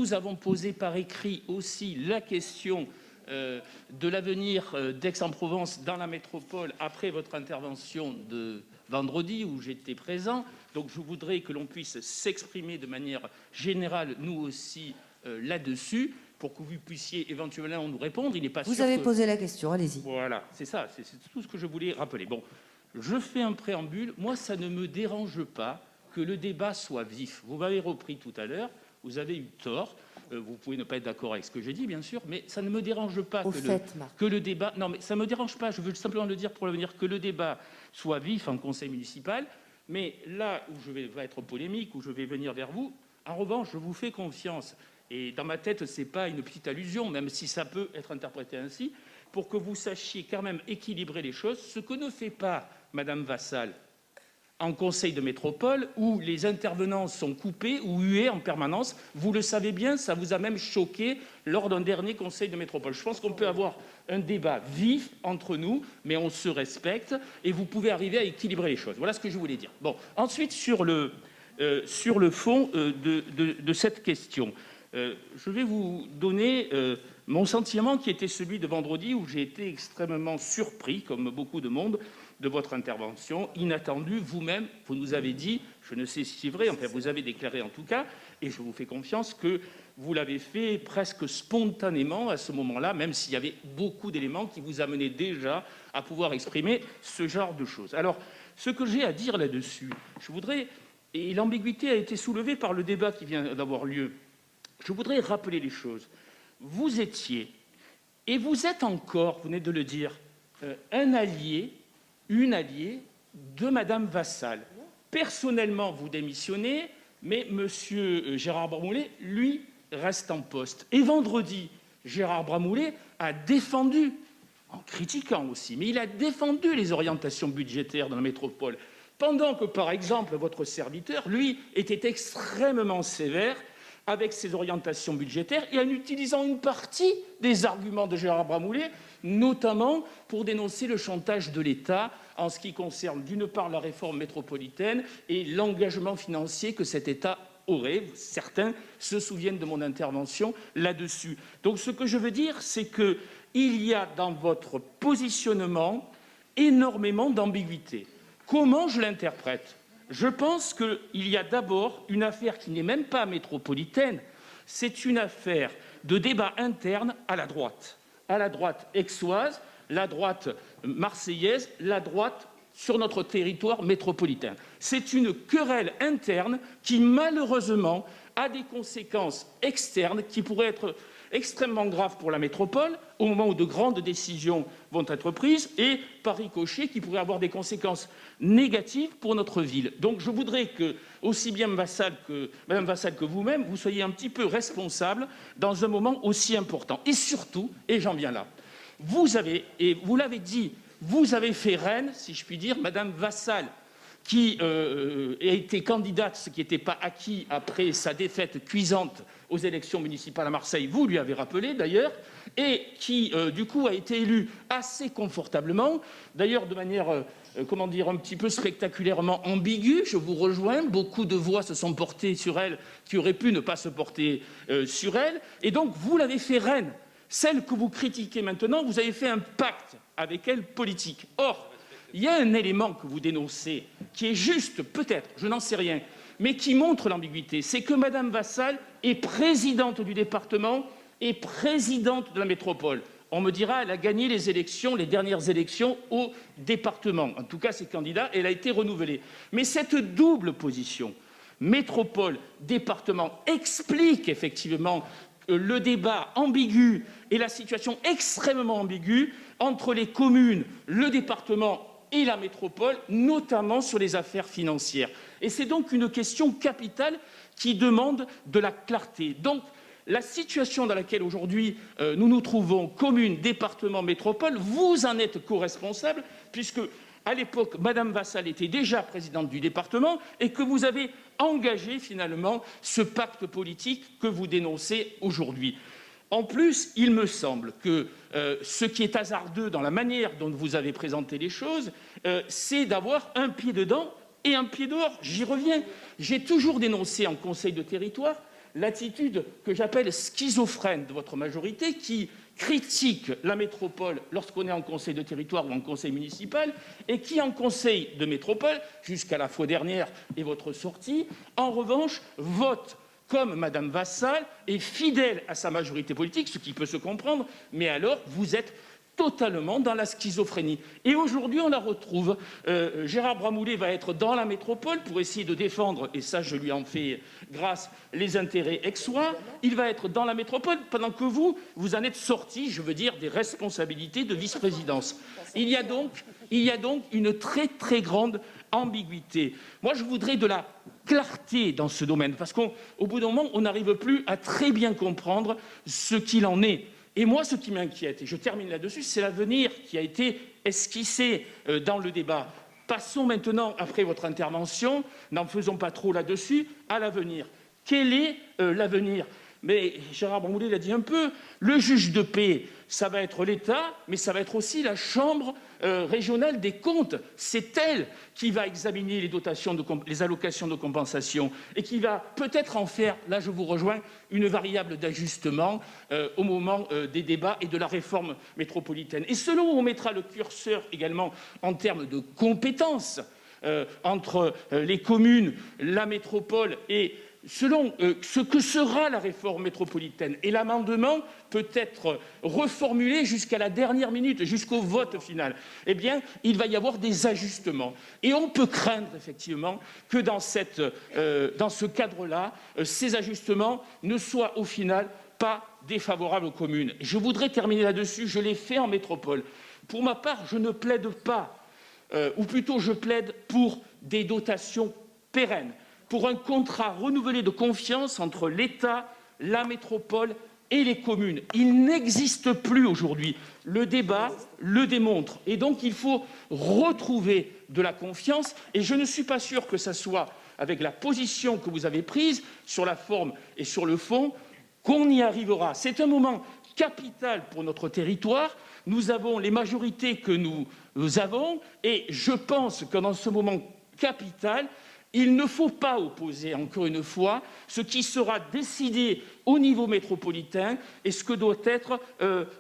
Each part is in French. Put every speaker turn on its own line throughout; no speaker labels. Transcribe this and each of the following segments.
Nous avons posé par écrit aussi la question de l'avenir d'Aix-en-Provence dans la métropole après votre intervention de vendredi où j'étais présent. Donc je voudrais que l'on puisse s'exprimer de manière générale, nous aussi, là-dessus, pour que vous puissiez éventuellement nous répondre. Il n'est pas sûr
Vous avez posé la question, allez-y.
Voilà, c'est ça, c'est tout ce que je voulais rappeler. Bon, je fais un préambule. Moi, ça ne me dérange pas que le débat soit vif. Vous m'avez repris tout à l'heure, vous avez eu tort. Vous pouvez ne pas être d'accord avec ce que j'ai dit, bien sûr, mais ça ne me dérange pas que le débat... Non, mais ça ne me dérange pas, je veux simplement le dire pour l'avenir, que le débat soit vif en conseil municipal, mais là où je vais être polémique, où je vais venir vers vous, en revanche, je vous fais confiance. Et dans ma tête, ce n'est pas une petite allusion, même si ça peut être interprété ainsi, pour que vous sachiez quand même équilibrer les choses, ce que ne fait pas Mme Vassal en conseil de métropole, où les intervenants sont coupés ou hués en permanence. Vous le savez bien, ça vous a même choqué lors d'un dernier conseil de métropole. Je pense qu'on peut avoir un débat vif entre nous, mais on se respecte, et vous pouvez arriver à équilibrer les choses. Voilà ce que je voulais dire. Bon, ensuite, sur le fond de cette question, je vais vous donner mon sentiment qui était celui de vendredi, où j'ai été extrêmement surpris, comme beaucoup de monde, de votre intervention, inattendue. Vous-même, vous nous avez dit, je ne sais si c'est vrai, enfin vous avez déclaré en tout cas, et je vous fais confiance, que vous l'avez fait presque spontanément à ce moment-là, même s'il y avait beaucoup d'éléments qui vous amenaient déjà à pouvoir exprimer ce genre de choses. Alors, ce que j'ai à dire là-dessus, je voudrais, et l'ambiguïté a été soulevée par le débat qui vient d'avoir lieu, je voudrais rappeler les choses. Vous étiez, et vous êtes encore, vous venez de le dire, un allié, une alliée de Mme Vassal. Personnellement, vous démissionnez, mais M. Gérard Bramoulet, lui, reste en poste. Et vendredi, Gérard Bramoulet a défendu, en critiquant aussi, mais il a défendu les orientations budgétaires de la métropole, pendant que, par exemple, votre serviteur, lui, était extrêmement sévère avec ses orientations budgétaires et en utilisant une partie des arguments de Gérard Bramoulet, notamment pour dénoncer le chantage de l'État en ce qui concerne, d'une part, la réforme métropolitaine et l'engagement financier que cet État aurait. Certains se souviennent de mon intervention là-dessus. Donc ce que je veux dire, c'est qu'il y a dans votre positionnement énormément d'ambiguïté. Comment je l'interprète ? Je pense qu'il y a d'abord une affaire qui n'est même pas métropolitaine, c'est une affaire de débat interne à la droite aixoise, la droite marseillaise, la droite sur notre territoire métropolitain. C'est une querelle interne qui, malheureusement, a des conséquences externes qui pourraient être extrêmement graves pour la métropole au moment où de grandes décisions vont être prises et, par ricochet, qui pourraient avoir des conséquences négatives pour notre ville. Donc je voudrais que, aussi bien Mme Vassal que vous-même, vous soyez un petit peu responsables dans un moment aussi important. Et surtout, et j'en viens là, vous avez, et vous l'avez dit, vous avez fait reine, si je puis dire, Mme Vassal, qui a été candidate, ce qui n'était pas acquis après sa défaite cuisante aux élections municipales à Marseille, vous lui avez rappelé d'ailleurs, et qui du coup a été élue assez confortablement, d'ailleurs de manière, un petit peu spectaculairement ambiguë. Je vous rejoins, beaucoup de voix se sont portées sur elle qui auraient pu ne pas se porter sur elle, et donc vous l'avez fait reine. Celle que vous critiquez maintenant, vous avez fait un pacte avec elle politique. Or, il y a un élément que vous dénoncez, qui est juste, peut-être, je n'en sais rien, mais qui montre l'ambiguïté. C'est que Mme Vassal est présidente du département et présidente de la métropole. On me dira, elle a gagné les dernières élections au département. En tout cas, ses candidats, elle a été renouvelée. Mais cette double position, métropole-département, explique effectivement le débat ambigu et la situation extrêmement ambiguë entre les communes, le département et la métropole, notamment sur les affaires financières. Et c'est donc une question capitale qui demande de la clarté. Donc, la situation dans laquelle aujourd'hui nous nous trouvons, commune, département, métropole, vous en êtes co-responsable, puisque à l'époque, Mme Vassal était déjà présidente du département et que vous avez engagé finalement ce pacte politique que vous dénoncez aujourd'hui. En plus, il me semble que ce qui est hasardeux dans la manière dont vous avez présenté les choses, c'est d'avoir un pied dedans et un pied dehors. J'y reviens. J'ai toujours dénoncé en conseil de territoire l'attitude que j'appelle schizophrène de votre majorité, qui critique la métropole lorsqu'on est en conseil de territoire ou en conseil municipal, et qui, en conseil de métropole, jusqu'à la fois dernière et votre sortie, en revanche, vote comme Madame Vassal est fidèle à sa majorité politique, ce qui peut se comprendre, mais alors vous êtes totalement dans la schizophrénie. Et aujourd'hui, on la retrouve. Gérard Bramoulet va être dans la métropole pour essayer de défendre, et ça, je lui en fais grâce, les intérêts aixois. Il va être dans la métropole pendant que vous en êtes sortis, je veux dire, des responsabilités de vice-présidence. Il y a donc une très, très grande ambiguïté. Moi, je voudrais de la clarté dans ce domaine, parce qu'au bout d'un moment, on n'arrive plus à très bien comprendre ce qu'il en est. Et moi, ce qui m'inquiète, et je termine là-dessus, c'est l'avenir qui a été esquissé dans le débat. Passons maintenant, après votre intervention, n'en faisons pas trop là-dessus, à l'avenir. Quel est l'avenir ? Mais Gérard Bramoulet l'a dit un peu, le juge de paix, ça va être l'État, mais ça va être aussi la Chambre régionale des comptes. C'est elle qui va examiner les allocations de compensation et qui va peut-être en faire, là je vous rejoins, une variable d'ajustement au moment des débats et de la réforme métropolitaine. Et selon où on mettra le curseur également en termes de compétences entre les communes, la métropole et selon ce que sera la réforme métropolitaine. Et l'amendement peut être reformulé jusqu'à la dernière minute, jusqu'au vote final. Eh bien, il va y avoir des ajustements. Et on peut craindre, effectivement, que dans ce cadre-là, ces ajustements ne soient au final pas défavorables aux communes. Je voudrais terminer là-dessus. Je l'ai fait en métropole. Pour ma part, je ne plaide pas, ou plutôt je plaide pour des dotations pérennes, pour un contrat renouvelé de confiance entre l'État, la métropole et les communes. Il n'existe plus aujourd'hui. Le débat le démontre. Et donc, il faut retrouver de la confiance. Et je ne suis pas sûr que ce soit avec la position que vous avez prise, sur la forme et sur le fond, qu'on y arrivera. C'est un moment capital pour notre territoire. Nous avons les majorités que nous avons. Et je pense que dans ce moment capital, il ne faut pas opposer, encore une fois, ce qui sera décidé au niveau métropolitain et ce que doit être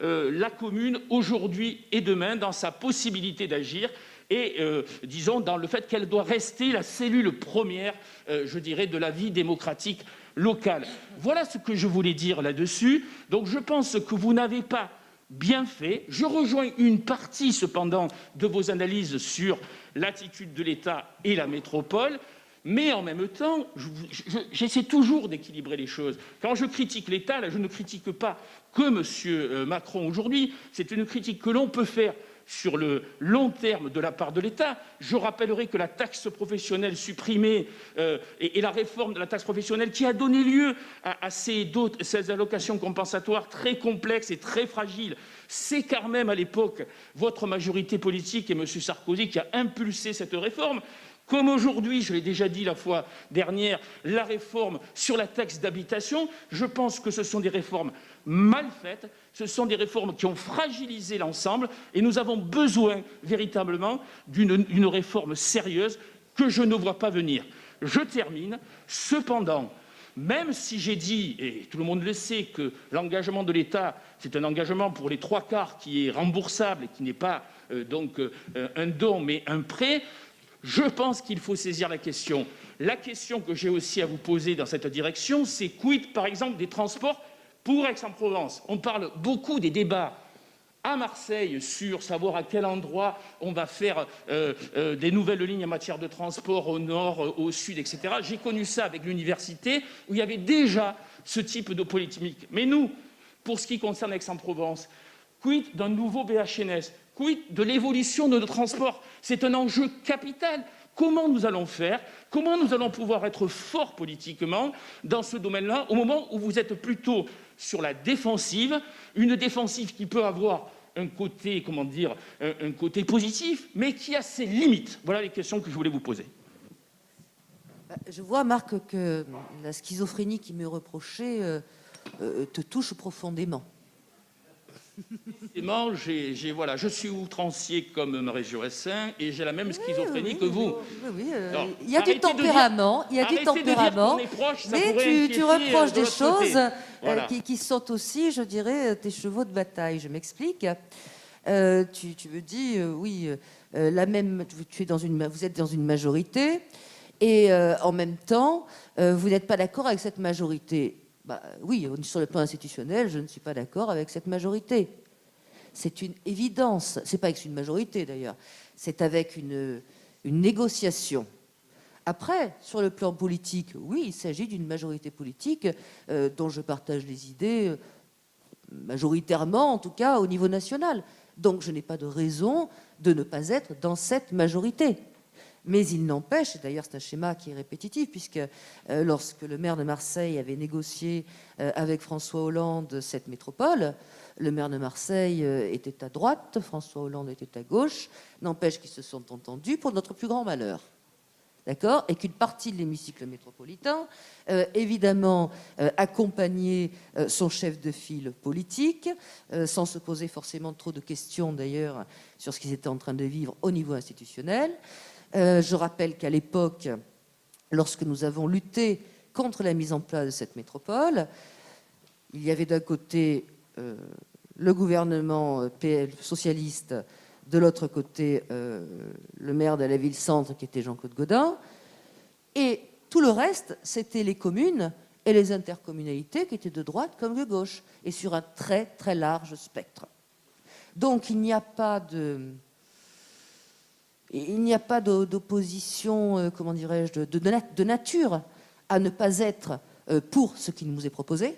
la commune aujourd'hui et demain dans sa possibilité d'agir et, disons, dans le fait qu'elle doit rester la cellule première, je dirais, de la vie démocratique locale. Voilà ce que je voulais dire là-dessus. Donc je pense que vous n'avez pas bien fait. Je rejoins une partie, cependant, de vos analyses sur l'attitude de l'État et la métropole. Mais en même temps, j'essaie toujours d'équilibrer les choses. Quand je critique l'État, là, je ne critique pas que M. Macron aujourd'hui. C'est une critique que l'on peut faire sur le long terme de la part de l'État. Je rappellerai que la taxe professionnelle supprimée et la réforme de la taxe professionnelle qui a donné lieu à ces allocations compensatoires très complexes et très fragiles, c'est quand même à l'époque votre majorité politique et M. Sarkozy qui a impulsé cette réforme. Comme aujourd'hui, je l'ai déjà dit la fois dernière, la réforme sur la taxe d'habitation, je pense que ce sont des réformes mal faites, ce sont des réformes qui ont fragilisé l'ensemble et nous avons besoin véritablement d'une réforme sérieuse que je ne vois pas venir. Je termine. Cependant, même si j'ai dit, et tout le monde le sait, que l'engagement de l'État, c'est un engagement pour les 3/4 qui est remboursable et qui n'est pas donc un don mais un prêt, je pense qu'il faut saisir la question. La question que j'ai aussi à vous poser dans cette direction, c'est quid, par exemple, des transports pour Aix-en-Provence. On parle beaucoup des débats à Marseille sur savoir à quel endroit on va faire des nouvelles lignes en matière de transport au nord, au sud, etc. J'ai connu ça avec l'université où il y avait déjà ce type de polémique. Mais nous, pour ce qui concerne Aix-en-Provence, quid d'un nouveau BHNS ? Quid de l'évolution de nos transports ? C'est un enjeu capital. Comment nous allons faire ? Comment nous allons pouvoir être forts politiquement dans ce domaine-là, au moment où vous êtes plutôt sur la défensive, une défensive qui peut avoir un côté, un côté positif, mais qui a ses limites. Voilà les questions que je voulais vous poser.
Je vois, Marc, que la schizophrénie qui me reprochait te touche profondément.
Voilà, je suis outrancier comme Marie Jorissin et j'ai la même schizophrénie que vous.
Oui.
Alors,
Il y a du tempérament, mais tu reproches des choses
Voilà.
qui sont aussi, je dirais, tes chevaux de bataille. Je m'explique. Tu me dis, oui, vous êtes dans une majorité et en même temps, vous n'êtes pas d'accord avec cette majorité. Bah, oui, sur le plan institutionnel, je ne suis pas d'accord avec cette majorité. C'est une évidence. C'est pas avec une majorité d'ailleurs. C'est avec une négociation. Après, sur le plan politique, oui, il s'agit d'une majorité politique dont je partage les idées majoritairement, en tout cas au niveau national. Donc je n'ai pas de raison de ne pas être dans cette majorité. Mais il n'empêche, et d'ailleurs c'est un schéma qui est répétitif, puisque lorsque le maire de Marseille avait négocié avec François Hollande cette métropole, le maire de Marseille était à droite, François Hollande était à gauche, n'empêche qu'ils se sont entendus pour notre plus grand malheur. D'accord ? Et qu'une partie de l'hémicycle métropolitain, évidemment, accompagnait son chef de file politique, sans se poser forcément trop de questions d'ailleurs sur ce qu'ils étaient en train de vivre au niveau institutionnel. Je rappelle qu'à l'époque, lorsque nous avons lutté contre la mise en place de cette métropole, il y avait d'un côté le gouvernement socialiste, de l'autre côté le maire de la ville-centre qui était Jean-Claude Gaudin, et tout le reste, c'était les communes et les intercommunalités qui étaient de droite comme de gauche, et sur un très très large spectre. Donc il n'y a pas d'opposition, comment dirais-je, de nature à ne pas être pour ce qui nous est proposé,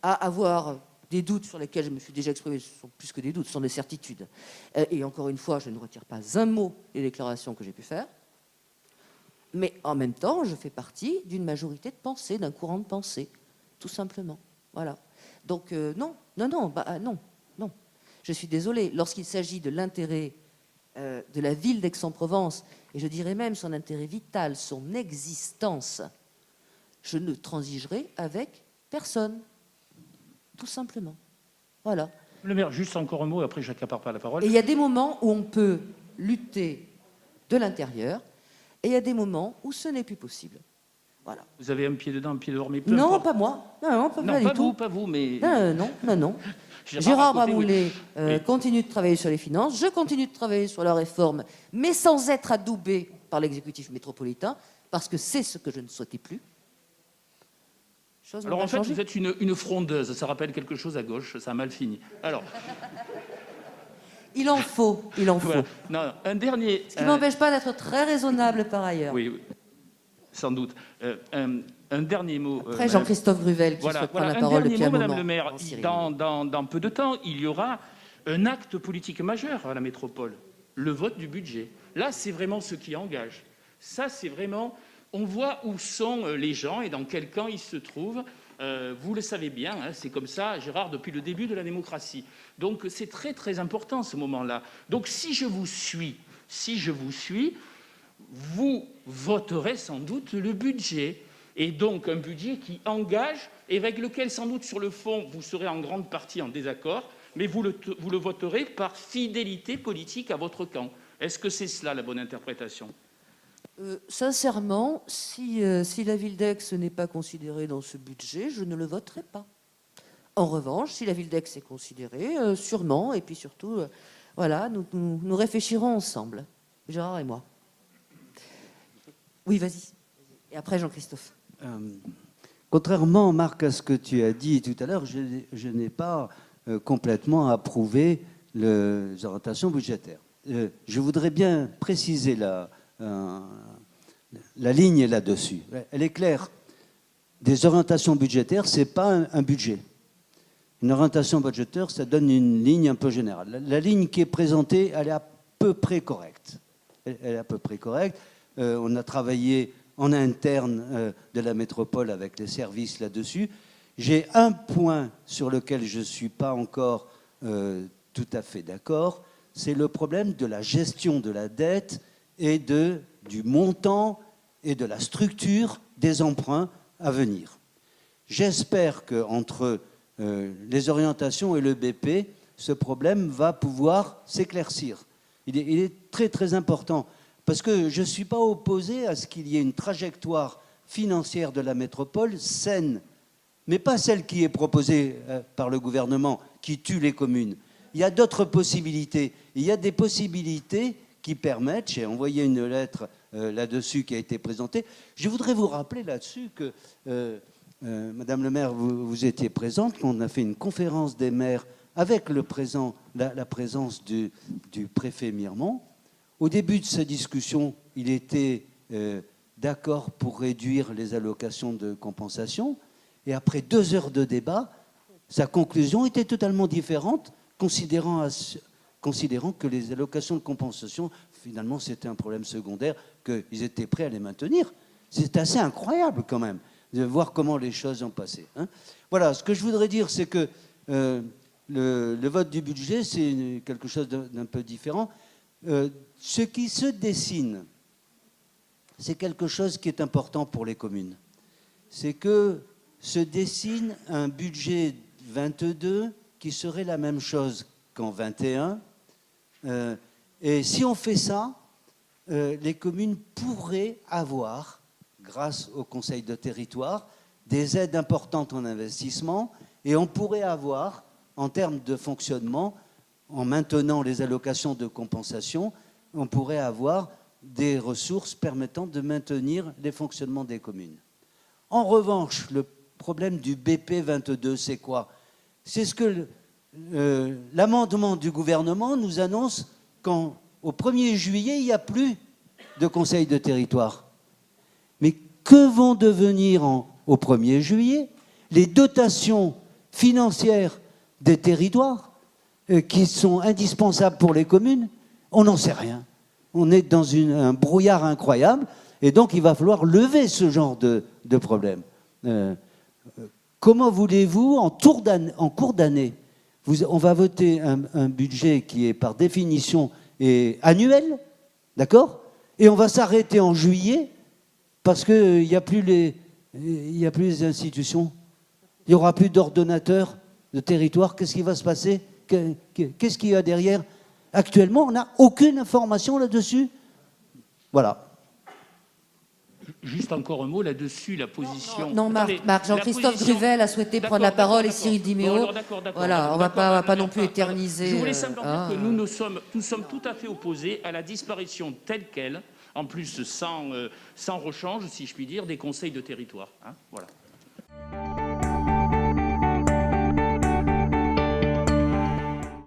à avoir des doutes sur lesquels je me suis déjà exprimé, ce sont plus que des doutes, ce sont des certitudes. Et encore une fois, je ne retire pas un mot des déclarations que j'ai pu faire, mais en même temps, je fais partie d'une majorité de pensée, d'un courant de pensée, tout simplement. Voilà. Donc non. Je suis désolée, lorsqu'il s'agit de l'intérêt de la ville d'Aix-en-Provence, et je dirais même son intérêt vital, son existence, je ne transigerai avec personne, tout simplement. Voilà.
Le maire, juste encore un mot, après j'accapare pas la parole.
Et il y a des moments où on peut lutter de l'intérieur, et il y a des moments où ce n'est plus possible. Voilà.
Vous avez un pied dedans, un pied dehors, mais peu
non,
importe.
pas moi. Non, pas du tout.
Pas vous, mais...
Non. Gérard Bramoulet continue de travailler sur les finances, je continue de travailler sur la réforme, mais sans être adoubé par l'exécutif métropolitain, parce que c'est ce que je ne souhaitais plus.
Alors en fait, vous êtes une frondeuse, ça rappelle quelque chose à gauche, ça a mal fini. Alors...
Il en faut.
Voilà. Non, un dernier...
Ce qui ne m'empêche pas d'être très raisonnable par ailleurs.
Oui, sans doute. Un dernier mot.
Après, Jean-Christophe Gruvel, qui souhaite prendre la parole depuis un moment.
Madame le maire, dans peu de temps, il y aura un acte politique majeur à la métropole, le vote du budget. Là, c'est vraiment ce qui engage. Ça, c'est vraiment... On voit où sont les gens et dans quel camp ils se trouvent. Vous le savez bien, hein, c'est comme ça, Gérard, depuis le début de la démocratie. Donc, c'est très, très important, ce moment-là. Donc, si je vous suis, vous voterez sans doute le budget. Et donc, un budget qui engage et avec lequel, sans doute, sur le fond, vous serez en grande partie en désaccord, mais vous le voterez par fidélité politique à votre camp. Est-ce que c'est cela, la bonne interprétation ?
Sincèrement, si la ville d'Aix n'est pas considérée dans ce budget, je ne le voterai pas. En revanche, si la ville d'Aix est considérée, sûrement, et puis surtout, voilà, nous réfléchirons ensemble, Gérard et moi. Oui, vas-y. Et après, Jean-Christophe.
Contrairement, Marc, à ce que tu as dit tout à l'heure, je n'ai pas complètement approuvé les orientations budgétaires. Je voudrais bien préciser la ligne là-dessus. Elle est claire. Des orientations budgétaires, ce n'est pas un budget. Une orientation budgétaire, ça donne une ligne un peu générale. La ligne qui est présentée, elle est à peu près correcte. Elle est à peu près correcte. On a travaillé en interne de la métropole avec les services là-dessus. J'ai un point sur lequel je ne suis pas encore tout à fait d'accord, c'est le problème de la gestion de la dette et du montant et de la structure des emprunts à venir. J'espère qu'entre les orientations et le BP, ce problème va pouvoir s'éclaircir. Il est très très important, parce que je ne suis pas opposé à ce qu'il y ait une trajectoire financière de la métropole saine, mais pas celle qui est proposée par le gouvernement, qui tue les communes. Il y a d'autres possibilités. Il y a des possibilités qui permettent, j'ai envoyé une lettre là-dessus qui a été présentée. Je voudrais vous rappeler là-dessus que, Madame le maire, vous étiez présente quand on a fait une conférence des maires avec la présence du préfet Miremont. Au début de ces discussions, il était d'accord pour réduire les allocations de compensation. Et après 2 heures de débat, sa conclusion était totalement différente, considérant que les allocations de compensation, finalement, c'était un problème secondaire, qu'ils étaient prêts à les maintenir. C'est assez incroyable quand même de voir comment les choses ont passé. Hein. Voilà, ce que je voudrais dire, c'est que le vote du budget, c'est quelque chose d'un peu différent. Ce qui se dessine, c'est quelque chose qui est important pour les communes. C'est que se dessine un budget 22 qui serait la même chose qu'en 21. Et si on fait ça, les communes pourraient avoir, grâce au Conseil de territoire, des aides importantes en investissement, et on pourrait avoir, en termes de fonctionnement, en maintenant les allocations de compensation, on pourrait avoir des ressources permettant de maintenir les fonctionnements des communes. En revanche, le problème du BP 22, c'est quoi? C'est ce que l'amendement du gouvernement nous annonce qu'au 1er juillet, il n'y a plus de conseil de territoire. Mais que vont devenir au 1er juillet les dotations financières des territoires qui sont indispensables pour les communes? On n'en sait rien. On est dans un brouillard incroyable, et donc il va falloir lever ce genre de problème. Comment voulez-vous, en cours d'année, on va voter un budget qui est par définition annuel, d'accord? Et on va s'arrêter en juillet parce qu'il n'y a plus les institutions. Il n'y aura plus d'ordonnateurs de territoire. Qu'est-ce qui va se passer? Qu'est-ce qu'il y a derrière? Actuellement, on n'a aucune information là-dessus. Voilà.
Juste encore un mot là-dessus, la position...
Non, Marc, Jean-Christophe Gruvel a souhaité prendre la parole et Cyril Diméo. Voilà, on ne va pas non plus éterniser.
Je voulais simplement dire que nous sommes tout à fait opposés à la disparition telle qu'elle, en plus sans rechange, si je puis dire, des conseils de territoire. Hein, voilà.